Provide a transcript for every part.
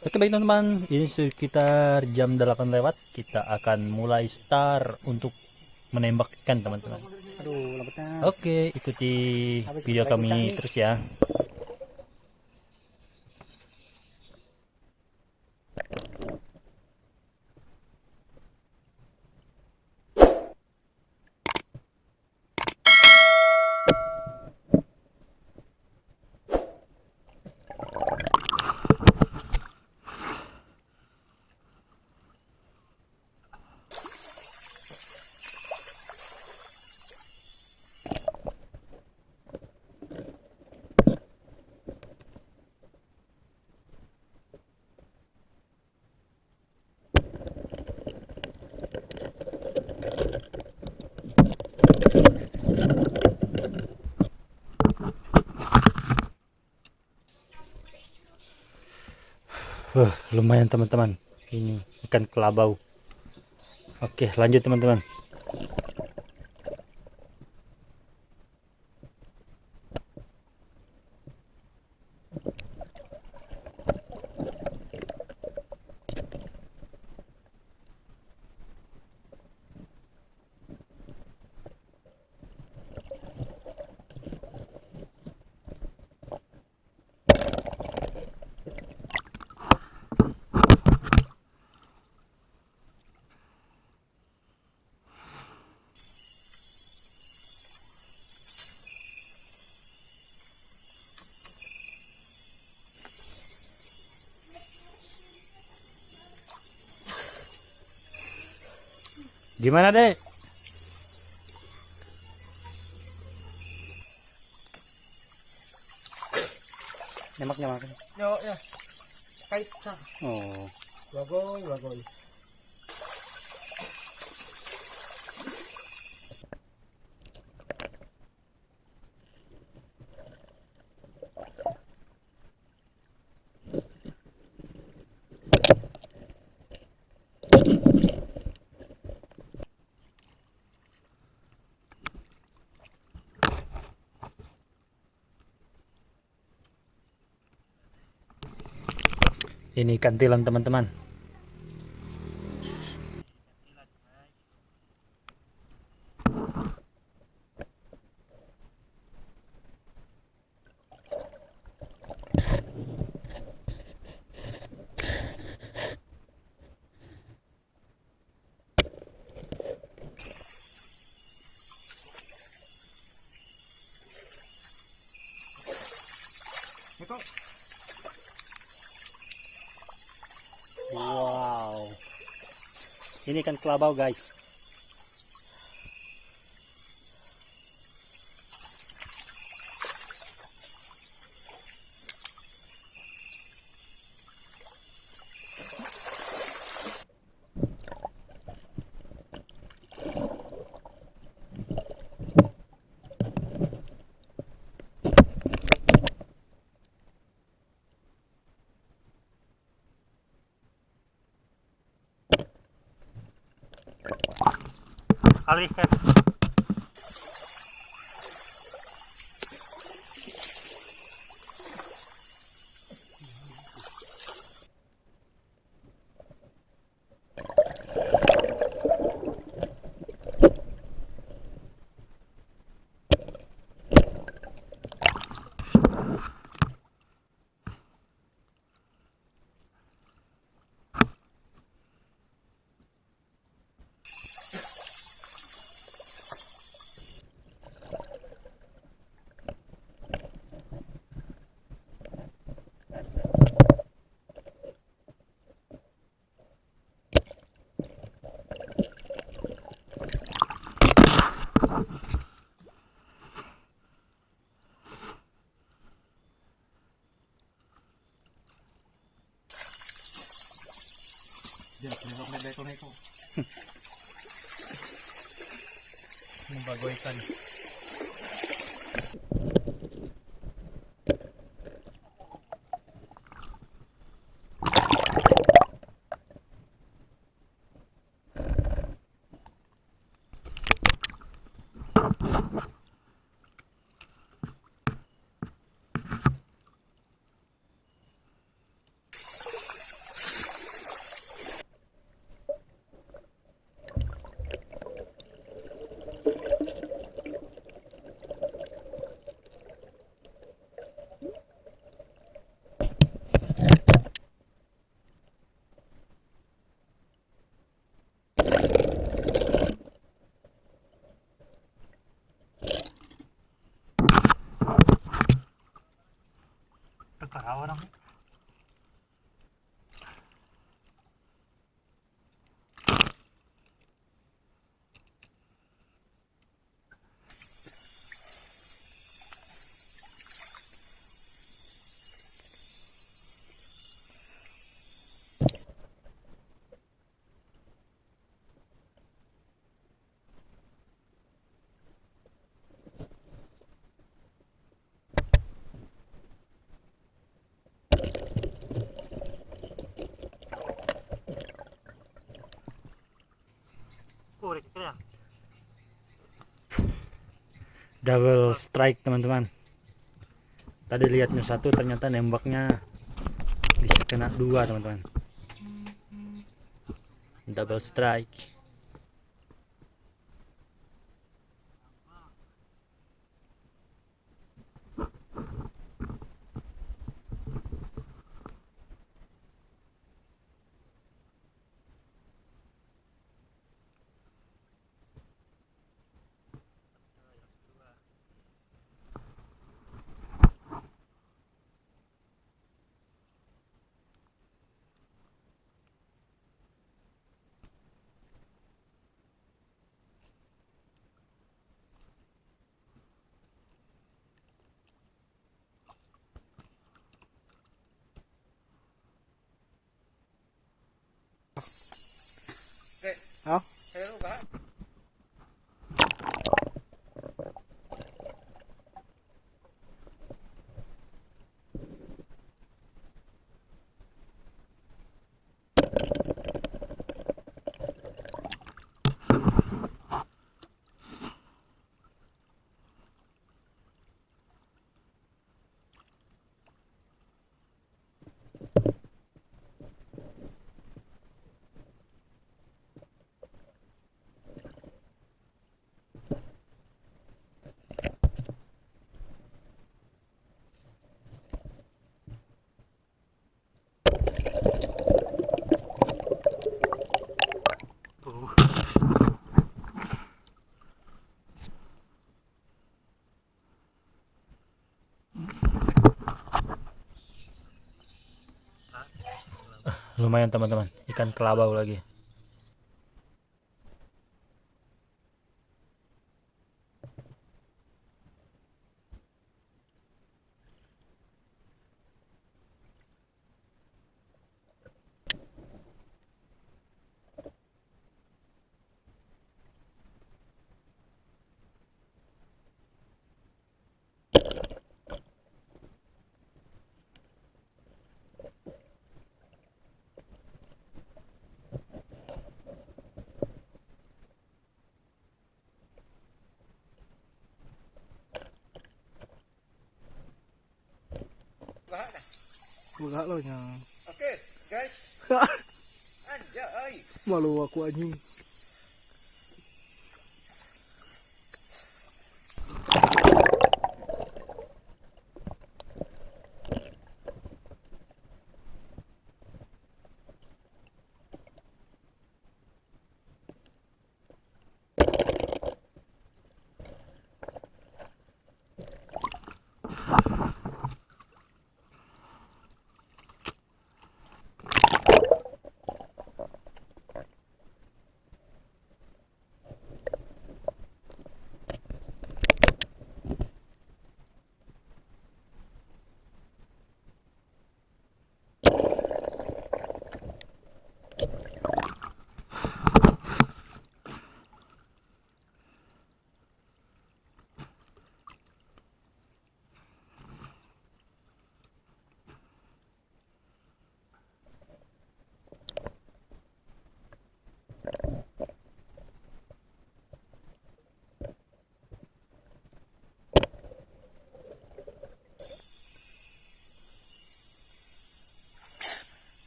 Oke baik teman-teman, ini sekitar jam 8 lewat. Kita akan mulai start untuk menembak ikan teman-teman. Aduh, lambatnya. Oke, ikuti Habis video lagi kami cari. terus ya. Lumayan teman-teman. Ini ikan kelabau. Oke, lanjut teman-teman. Gimana dek? Nembak. Yo ya, kait sa. Oh, Bagoy. Ini ikan tilang teman-teman. Ito, wow. Ini ikan kelabau guys. Alihkan. dia nembak na beto na ito. Yung bagoy ikan. Double strike teman-teman. Tadi lihatnya satu, ternyata nembaknya bisa kena dua teman-teman. Double strike. Hả? Lumayan teman-teman, ikan kelabau lagi. Enggak lo nya. Oke, guys. Anjay. Malu aku anjing.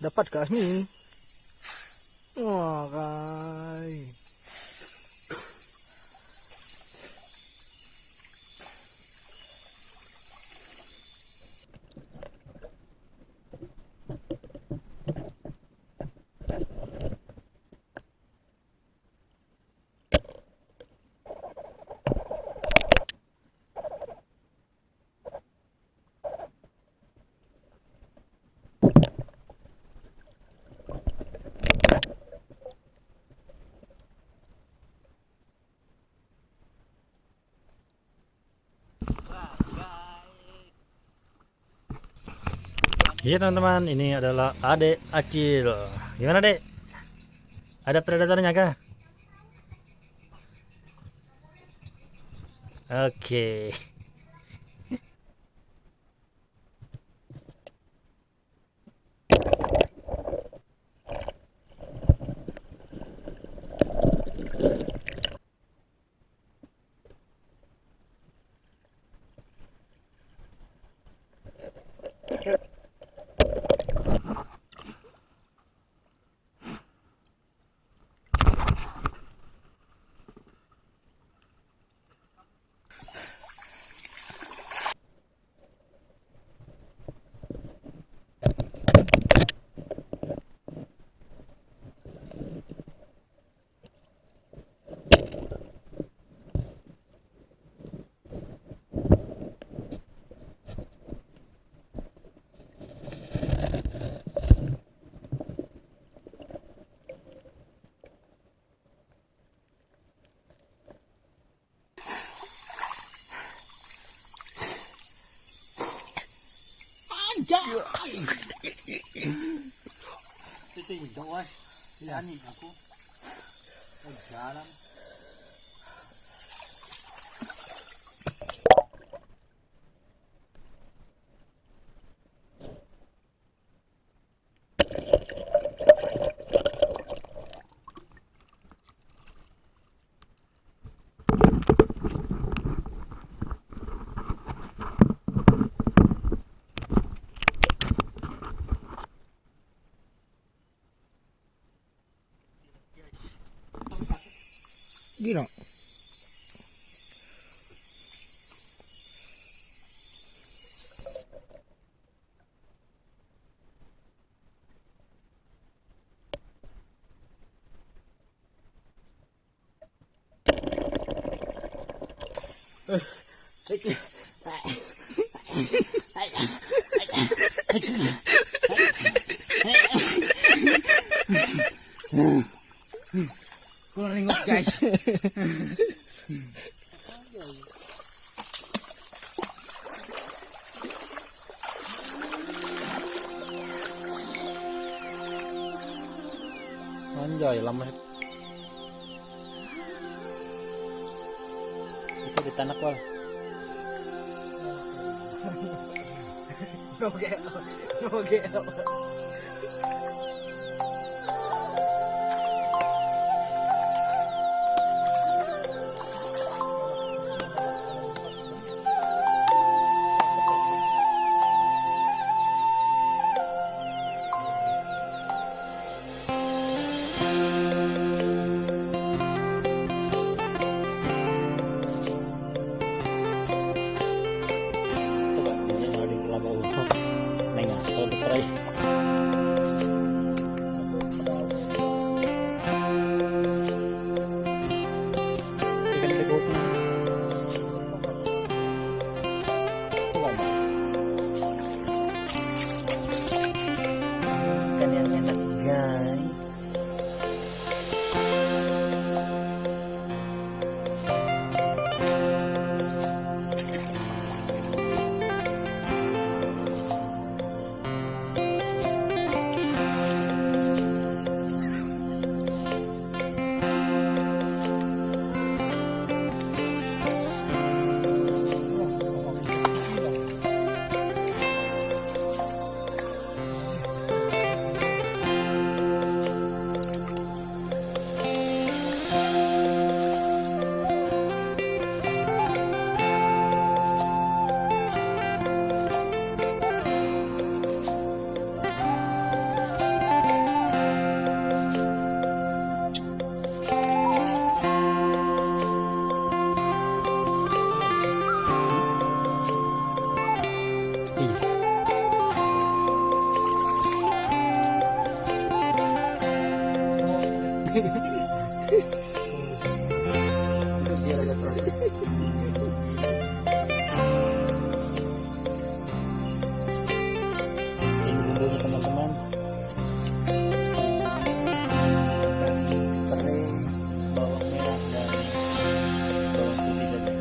Dapat kami. Wah, kai. Iya teman-teman, ini adalah Ade Acil. Gimana Dek? Ada predatornya kah? Oke. Titingin ay. Ilanin ako. Pagsalam. Gino. Kurang ringot guys. Anjay, lama. Itu di tanah wal. Oke. Coba ini ada di laga untuk nengah atau try. Ikan teguk. Coba. Ikan yang enak guys. Ini bumbunya teman-teman. Serai, bawang merah dan bawang putih saja.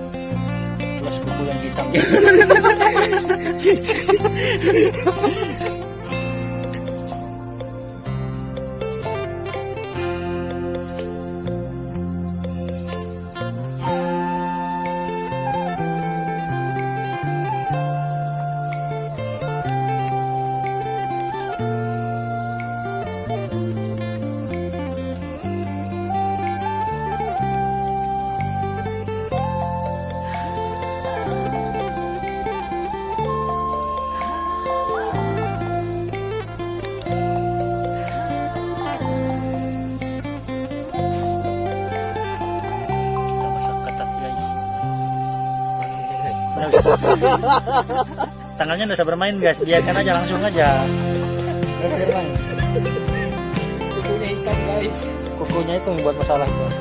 Plus kuku yang hitam. Kita masak ketat guys. Tangannya udah bisa bermain guys, biarkan aja langsung aja. Bermain. Kukunya hitam guys. Kukunya itu yang buat masalah tuh.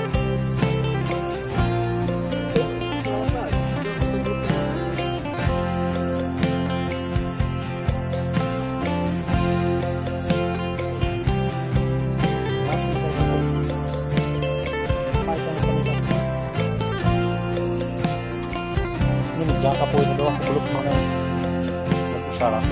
Ini jangan kapu itu doang, belum mana. Salah.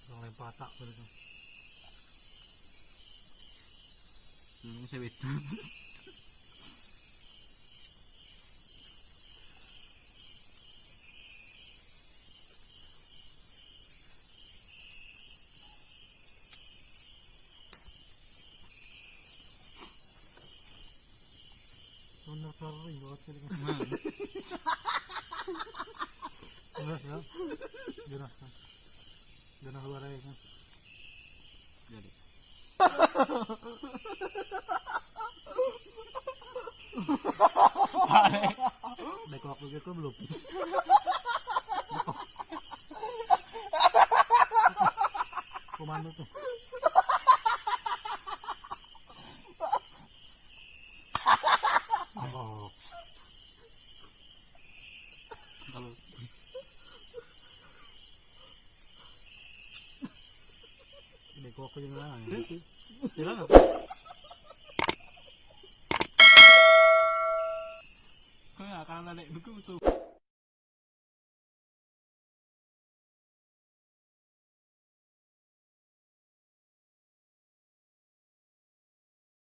Orang lain patak begitu. Saya bisa. Benar sering banget sih. Jelas ya. Jelas kan. Jelas luar aja kan. Jadi. Dekok juga kok belum. Komando tuh. Oh. Kalau dekok juga lah. Jalan apa? kau nggak akan ada buku tuh.